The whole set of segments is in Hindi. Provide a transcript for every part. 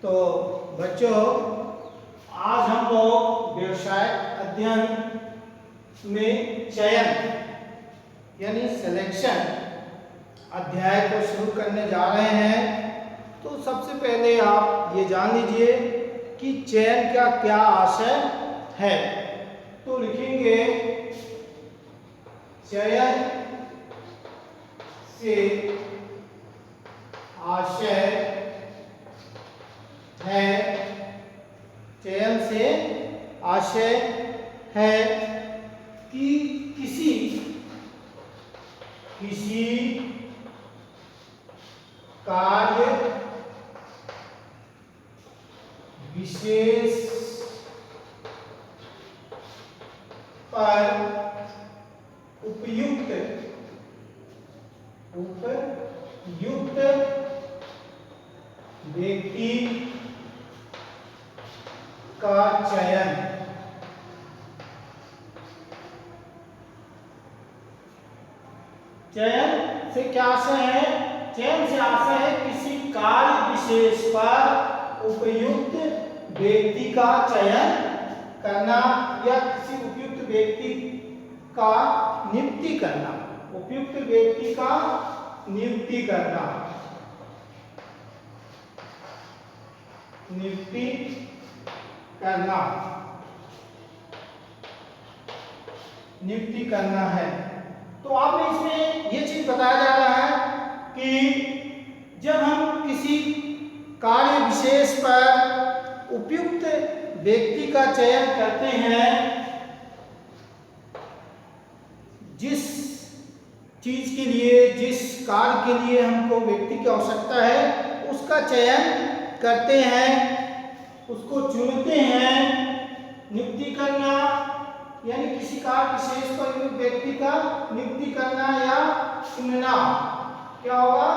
तो बच्चों, आज हम लोग व्यवसाय अध्ययन में चयन यानी सिलेक्शन अध्याय को शुरू करने जा रहे हैं। तो सबसे पहले आप ये जान लीजिए कि चयन का क्या आशय है। तो लिखेंगे चयन से आशय है, चयन से आशय है कि किसी कार्य विशेष पर उपयुक्त व्यक्ति का चयन से क्या आशय है? चयन से आशय है किसी कार्य विशेष पर उपयुक्त व्यक्ति का चयन करना या किसी उपयुक्त व्यक्ति का नियुक्ति करना, उपयुक्त व्यक्ति का नियुक्ति करना, नियुक्ति करना है। तो आपने इसमें ये चीज बताया जा रहा है कि जब हम किसी कार्य विशेष पर उपयुक्त व्यक्ति का चयन करते हैं, जिस चीज के लिए, जिस कार्य के लिए हमको व्यक्ति की आवश्यकता है, उसका चयन करते हैं, उसको चुनते हैं। नियुक्ति करना यानी किसी कार्य विशेष पर व्यक्ति का नियुक्ति करना या चुनना। क्या होगा?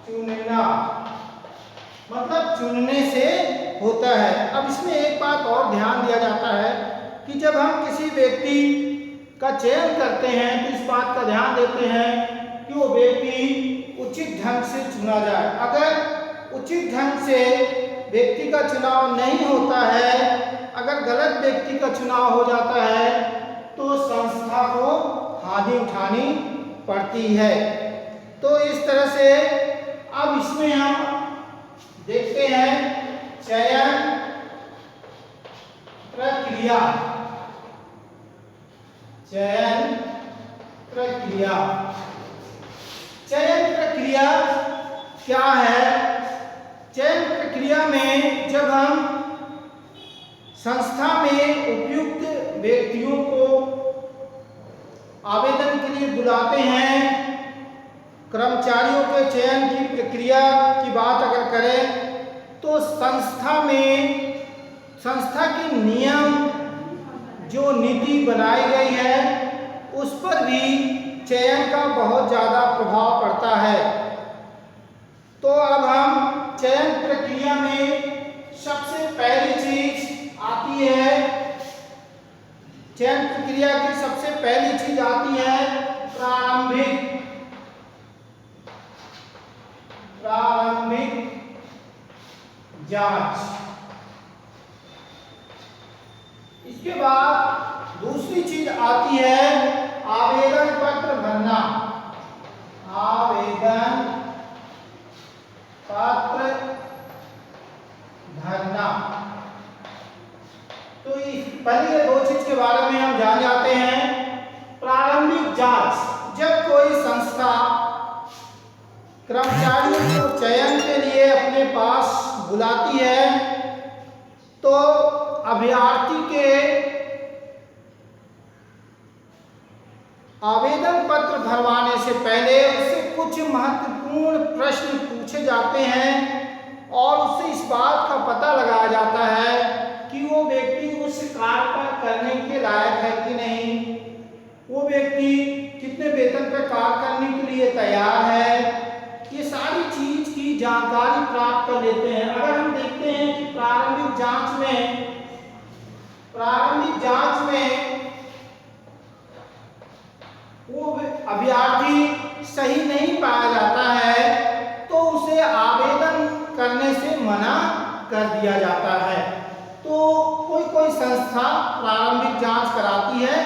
चुनना, मतलब चुनने से होता है। अब इसमें एक बात और ध्यान दिया जाता है कि जब हम किसी व्यक्ति का चयन करते हैं तो इस बात का ध्यान देते हैं कि वो व्यक्ति उचित ढंग से चुना जाए। अगर उचित ढंग से व्यक्ति का चुनाव नहीं होता है, अगर गलत व्यक्ति का चुनाव हो जाता है तो संस्था को हानि उठानी पड़ती है। तो इस तरह से अब इसमें हम देखते हैं चयन प्रक्रिया। चयन प्रक्रिया क्या है? चयन प्रक्रिया में जब हम संस्था में उपयुक्त व्यक्तियों को आवेदन के लिए बुलाते हैं, कर्मचारियों के चयन की प्रक्रिया की बात अगर करें तो संस्था के नियम, जो नीति बनाई गई है, उस पर भी चयन का बहुत ज़्यादा प्रभाव पड़ता है। तो अब हम चयन प्रक्रिया में सबसे पहली चीज आती है, चयन प्रक्रिया की सबसे पहली चीज आती है प्रारंभिक जांच। इसके बाद दूसरी चीज आती है आवेदन पत्र भरना। आवेदन पत्र भरना। तो इस पहले दो चीज के बारे में हम जान जाते हैं। प्रारंभिक जांच, जब कोई संस्था कर्मचारियों को चयन के लिए अपने पास बुलाती है तो अभ्यर्थी के आवेदन पत्र भरवाने से पहले उससे कुछ महत्वपूर्ण प्रश्न पूछे जाते हैं और उससे इस बात का पता लगाया जाता है कि वो व्यक्ति उस कार्य पर करने के लायक है कि नहीं, वो व्यक्ति कितने वेतन पर कार्य करने के लिए तैयार है। ये सारी चीज की जानकारी प्राप्त कर लेते हैं। अगर हम देखते हैं कि प्रारंभिक जांच में वो अभ्यर्थी सही नहीं पाया जाता है तो उसे आवेदन करने से मना कर दिया जाता है। तो कोई कोई संस्था प्रारंभिक जांच कराती है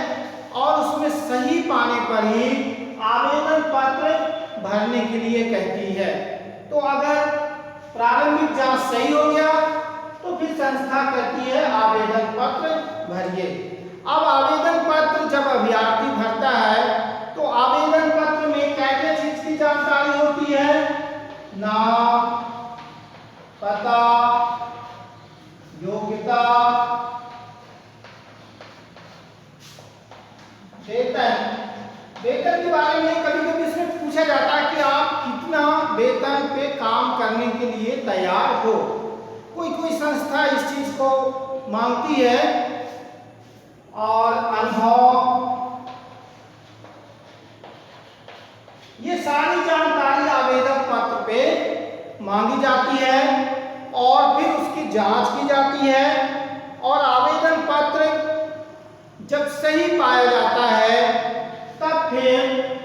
और उसमें सही पाने पर ही आवेदन पत्र भरने के लिए कहती है। तो अगर प्रारंभिक जांच सही हो गया तो फिर संस्था कहती है आवेदन पत्र भरिए। अब आवेदन पत्र जब अभ्यर्थी भरता है तो आवेदन पत्र में क्या क्या चीज की जानकारी होती है? नाम, पता, योग्यता, वेतन। वेतन के बारे में कभी कभी इसमें पूछा जाता है कि आप कितना वेतन पे काम करने के लिए तैयार हो। कोई कोई संस्था इस चीज को मांगती है। और अनुभव, ये सारी जानकारी आवेदन पत्र पे मांगी जाती है और फिर उसकी जांच की जाती है। और आवेदन पत्र जब सही पाया जाता है तब फिर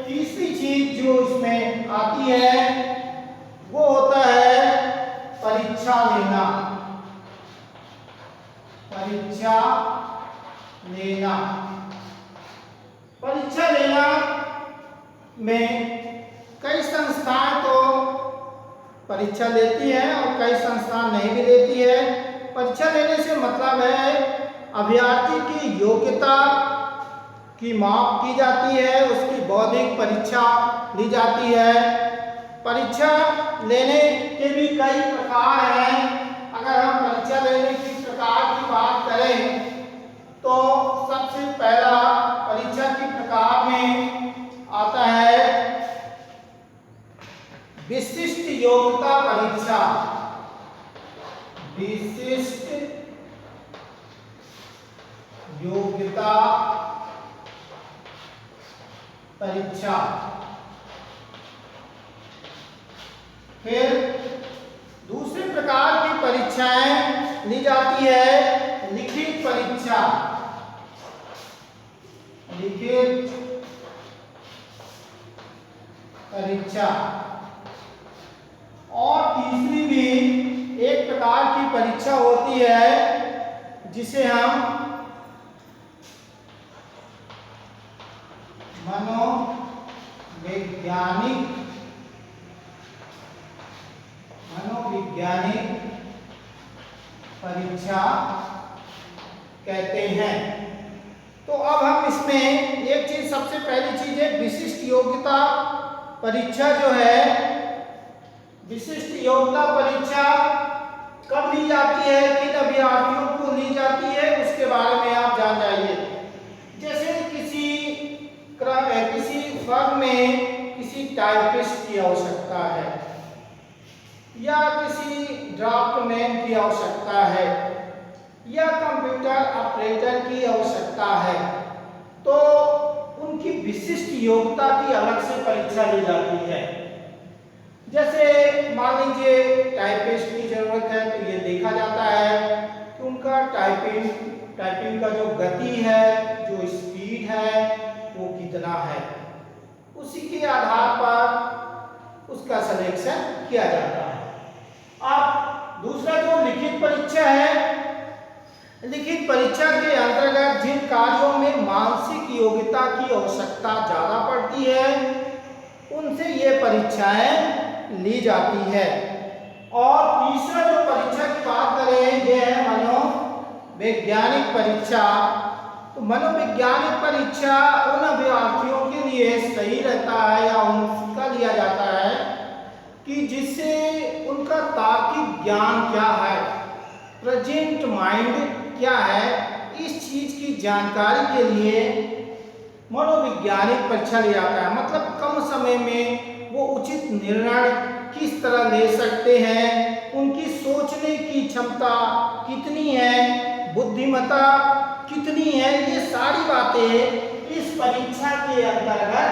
तीसरी चीज जो इसमें आती है वो होता है परीक्षा लेना। परीक्षा लेना, परीक्षा लेना में कई संस्थाएं तो परीक्षा लेती है और कई संस्थान नहीं भी लेती है। परीक्षा लेने से मतलब है अभ्यर्थी की योग्यता की माप की जाती है, उसकी बौद्धिक परीक्षा ली जाती है। परीक्षा लेने के भी कई प्रकार हैं। अगर हम परीक्षा लेने की प्रकार की बात करें तो सबसे पहला परीक्षा के प्रकार में आता है विशिष्ट योग्यता परीक्षा। विशिष्ट योग्यता परीक्षा। फिर दूसरे प्रकार की परीक्षाएं ली जाती है लिखित परीक्षा। लिखित परीक्षा। और तीसरी भी एक प्रकार की परीक्षा होती है जिसे हम मनोवैज्ञानिक परीक्षा कहते हैं। तो अब हम इसमें एक चीज, सबसे पहली चीज है विशिष्ट योग्यता परीक्षा जो है। विशिष्ट योग्यता परीक्षा कब ली जाती है, किन अभ्यर्थियों को ली जाती है, उसके बारे में आप जान जाइए। जैसे किसी फर्म में किसी टाइपिस्ट की आवश्यकता है या किसी ड्राफ्टमैन की आवश्यकता है या कंप्यूटर ऑपरेटर की आवश्यकता है, तो उनकी विशिष्ट योग्यता की अलग से परीक्षा ली जाती है। जैसे मान लीजिए टाइपिस्ट की जरूरत है तो ये देखा जाता है कि उनका टाइपिंग का जो गति है, जो स्पीड है वो कितना है। उसी के आधार पर उसका सिलेक्शन किया जाता है। अब दूसरा जो लिखित परीक्षा है, लिखित परीक्षा के अंतर्गत जिन कार्यों में मानसिक योग्यता की आवश्यकता ज्यादा पड़ती है उनसे ये परीक्षाएं ली जाती है। और तीसरा जो परीक्षा की बात करें ये है मनोवैज्ञानिक परीक्षा। तो मनोवैज्ञानिक परीक्षा उन अभ्यर्थियों के लिए सही रहता है या उनका लिया जाता है कि जिससे उनका तार्किक ज्ञान क्या है, प्रेजेंट माइंड क्या है, इस चीज की जानकारी के लिए मनोवैज्ञानिक परीक्षा लिया जाता है। मतलब कम समय में वो उचित निर्णय किस तरह ले सकते हैं, उनकी सोचने की क्षमता कितनी है, बुद्धिमत्ता कितनी है, ये सारी बातें इस परीक्षा के अंतर्गत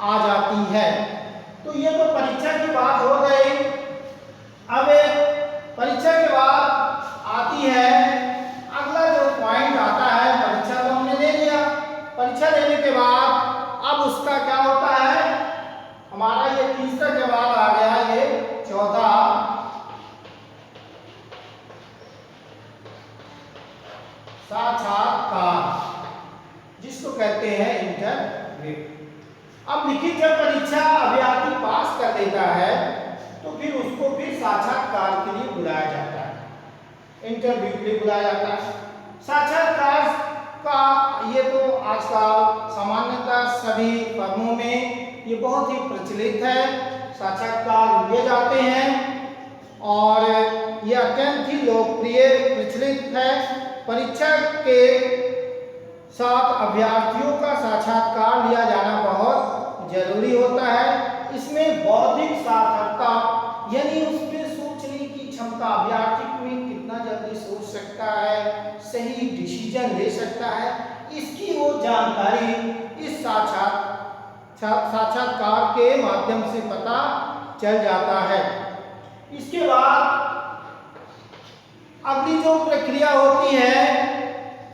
आ जाती है। तो ये तो परीक्षा की बात हो गई। अब परीक्षा के बाद आती है अगला जो पॉइंट आता है, परीक्षा तो हमने ले लिया। परीक्षा लेने के बाद अब उसका क्या होता है, हमारा ये तीसरा जवाब आ गया, ये चौथा साक्षात्कार, जिसको कहते हैं इंटरव्यू। अब लिखित जब परीक्षा अभ्यर्थी पास कर लेता है तो फिर उसको फिर साक्षात्कार के लिए बुलाया जाता है, इंटरव्यू के लिए बुलाया जाता है। साक्षात्कार का ये तो आजकल सामान्यतः सभी फर्मों में ये बहुत ही प्रचलित है, साक्षात्कार लिए जाते हैं और ये अत्यंत ही लोकप्रिय प्रचलित है। परीक्षा के साथ अभ्यर्थियों का साक्षात्कार लिया जाना बहुत जरूरी होता है। इसमें बौद्धिक साक्षरता यानी उसमें सोचने की क्षमता, अभ्यर्थी में कितना जल्दी सोच सकता है, सही डिसीजन ले सकता है, इसकी वो जानकारी इस साक्षात्कार के माध्यम से पता चल जाता है। इसके बाद अगली जो प्रक्रिया होती है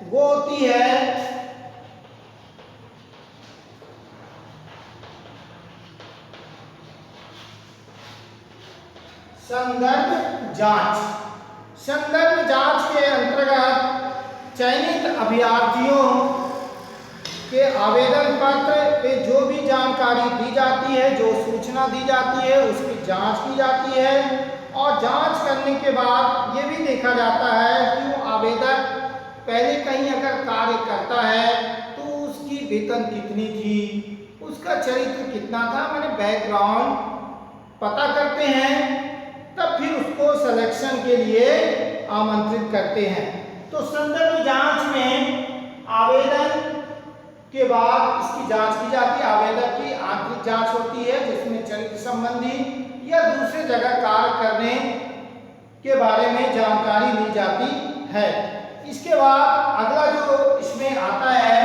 वो होती है संदर्भ जांच। संदर्भ जांच के अंतर्गत चयनित अभ्यर्थियों के आवेदन पत्र पे जो भी जानकारी दी जाती है, जो सूचना दी जाती है, उसकी जांच की जाती है और जांच करने के बाद ये भी देखा जाता है कि वो आवेदक पहले कहीं अगर कार्य करता है तो उसकी वेतन कितनी थी, उसका चरित्र कितना था, मैंने बैकग्राउंड पता करते हैं, तब फिर उसको सिलेक्शन के लिए आमंत्रित करते हैं। तो संदर्भ जांच में आवेदन के बाद इसकी जांच की जाती है। आवेदक की आंतरिक जांच होती है जिसमें चरित्र संबंधी या दूसरे जगह कार्य करने के बारे में जानकारी ली जाती है। इसके बाद अगला जो इसमें आता है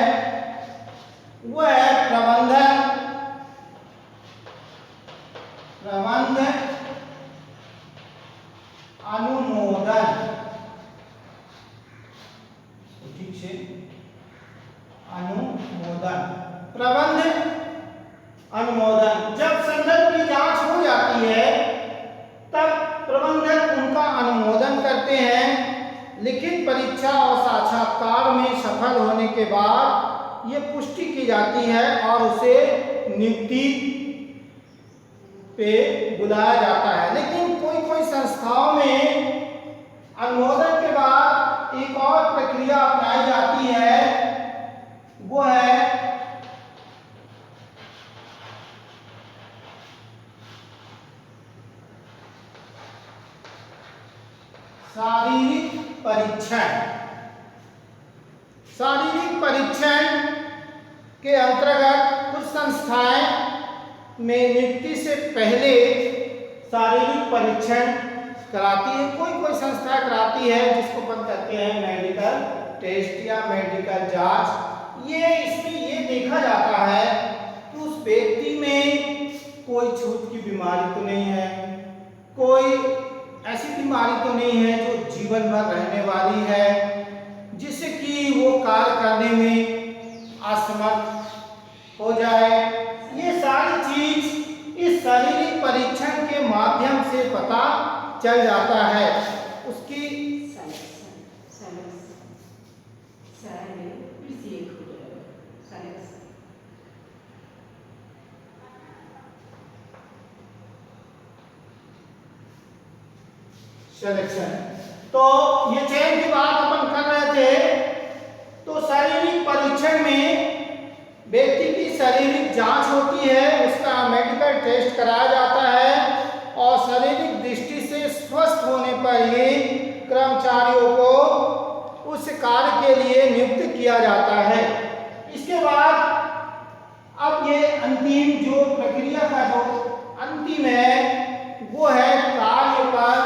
वह है प्रबंध अनुमोदन। ठीक से अनुमोदन, प्रबंध अनुमोदन। जब संदर्भ की जांच हो जाती है तब प्रबंधक उनका अनुमोदन करते हैं। लिखित परीक्षा और साक्षात्कार में सफल होने के बाद ये पुष्टि की जाती है और उसे नियुक्ति पे बुलाया जाता है। लेकिन कोई कोई संस्थाओं में अनुमोदन के बाद एक और प्रक्रिया अपनाई जाती है, वो है शारीरिक परीक्षण। शारीरिक परीक्षण के अंतर्गत कुछ संस्थाएं में नियुक्ति से पहले शारीरिक परीक्षण कराती है। कोई कोई संस्था कराती है जिसको अपन कहते हैं मेडिकल टेस्ट या मेडिकल जांच। ये इसमें ये देखा जाता है कि उस व्यक्ति में कोई छूत की बीमारी तो नहीं है, कोई ऐसी बीमारी तो नहीं है जो जीवन भर रहने वाली है, जिससे कि वो कार्य करने में असमर्थ हो जाए। ये सारी चीज इस शारीरिक परीक्षण के माध्यम से पता चल जाता है। उसकी सिलेक्शन। तो ये चयन की बात अपन कर रहे थे। तो शारीरिक परीक्षण में व्यक्ति की शारीरिक जांच होती है, उसका मेडिकल टेस्ट कराया जाता है और शारीरिक दृष्टि से स्वस्थ होने पर ही कर्मचारियों को उस कार्य के लिए नियुक्त किया जाता है। इसके बाद अब ये अंतिम जो प्रक्रिया का जो अंतिम है वो है कार्य पर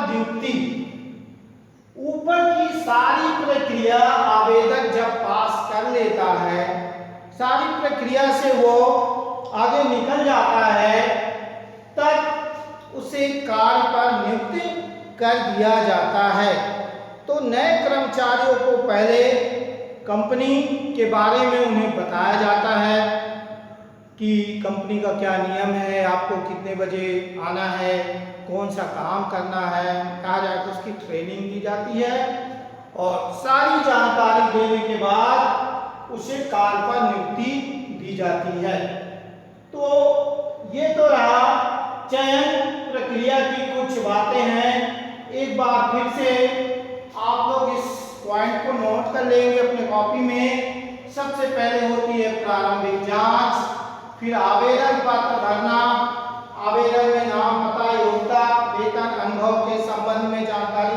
नियुक्ति। ऊपर की सारी प्रक्रिया आवेदक जब पास कर लेता है, सारी प्रक्रिया से वो आगे निकल जाता है, तब उसे कार्य पर नियुक्त कर दिया जाता है। तो नए कर्मचारियों को पहले कंपनी के बारे में उन्हें बताया जाता है कि कंपनी का क्या नियम है, आपको कितने बजे आना है, कौन सा काम करना है, कहा जाए तो उसकी ट्रेनिंग दी जाती है और सारी जानकारी देने के बाद उसे कार्य पर नियुक्ति दी जाती है। तो ये तो रहा चयन प्रक्रिया की कुछ बातें हैं। एक बार फिर से आप लोग इस पॉइंट को नोट कर लेंगे अपने कॉपी में। सबसे पहले होती है प्रारंभिक जांच, फिर आवेदन पत्र भरना, आवेदन में नाम, पता, योग्यता, वेतन, अनुभव के संबंध में जानकारी